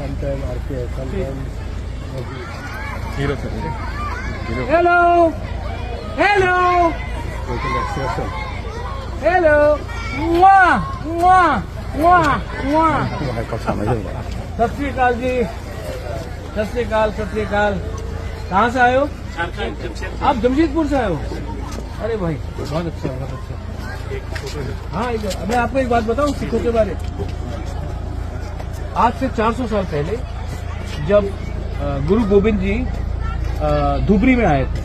sometime RKS, sometime Hero sir. Hero. Hello. Hello. total expression. Hello. Mwah. Mwah. Mwah. Mwah. 係國產咪先㗎。 सत श्री अकाल जी। सत श्री अकाल, सत श्री अकाल। कहाँ से आए हो? आप जमशेदपुर से आए हो? अरे भाई बहुत अच्छा, बहुत अच्छा। हाँ, मैं आपको एक बात बताऊं सिखों के बारे में। आज से 400 साल पहले जब गुरु गोविंद जी धुबरी में आए थे,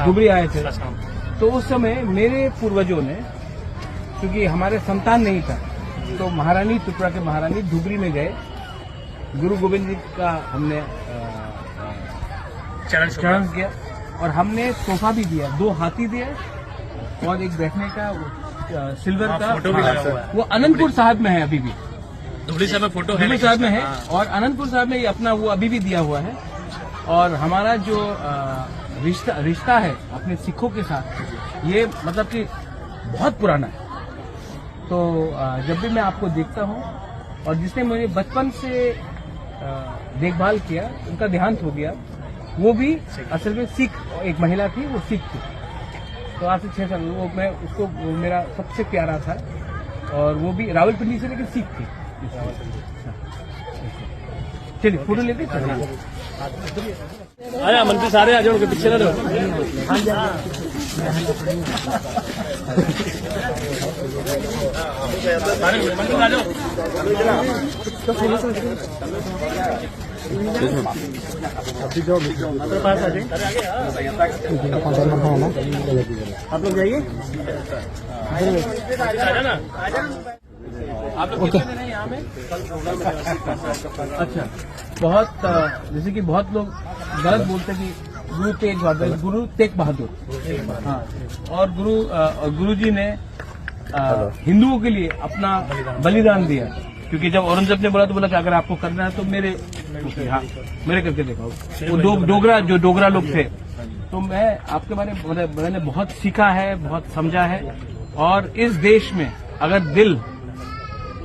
धुबरी आए थे, तो उस समय मेरे पूर्वजों ने, क्योंकि हमारे संतान नहीं था, तो महारानी त्रिपुरा के महारानी धुबरी में गए, गुरु गोविंद जी का हमने चरण किया और हमने तोहफा भी दिया, 2 हाथी दिए और एक बैठने का सिल्वर का फोटो भी लगा हुआ है। वो अनंतपुर साहब में है अभी भी, धुबरी साहब में फोटो है, धुबरी साहब में है और अनंतपुर साहब में ये अपना वो अभी भी दिया हुआ है। और हमारा जो रिश्ता है अपने सिखों के साथ, ये मतलब कि बहुत पुराना है। तो जब भी मैं आपको देखता हूँ, और जिसने मुझे बचपन से देखभाल किया, उनका देहांत हो गया, वो भी असल में सिख एक महिला थी, वो सिख थी। तो आज से 6 साल वो मैं उसको, वो मेरा सबसे प्यारा था, और वो भी रावलपिंडी से, लेकिन सिख थी। चलिए फोटो लेते चलिए। आया मंत्री सारे आ जाओ, उनके पीछे ना रहो। सारे मंत्री आ जाओ। अभी जो आपके पास आ जाइए, आप लोग जाइए। आ जाना। आप लोग कितने दिन हैं यहाँ में? अच्छा, बहुत जैसे कि बहुत लोग गलत बोलते हैं कि गुरु तेग बहादुर, गुरु तेग बहादुर, हाँ, और गुरु जी ने हिंदुओं के लिए अपना बलिदान दिया। क्योंकि जब औरंगजेब ने बोला तो बोला कि अगर आपको करना है तो मेरे करके दिखाओ। वो डोगरा लोग थे। तो मैं आपके बारे में मैंने बहुत सीखा है, बहुत समझा है। और इस देश में अगर दिल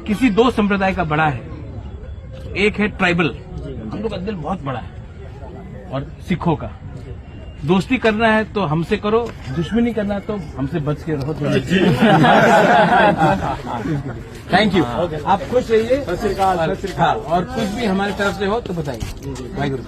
किसी 2 संप्रदाय का बड़ा है, एक है ट्राइबल, हम लोग का दिल बहुत बड़ा है, और सिखों का। दोस्ती करना है तो हमसे करो, दुश्मनी करना है तो हमसे बच के रहो। Thank you. आप खुश रहिए, और कुछ भी हमारी तरफ से हो तो बताइए। वाहिगुरू।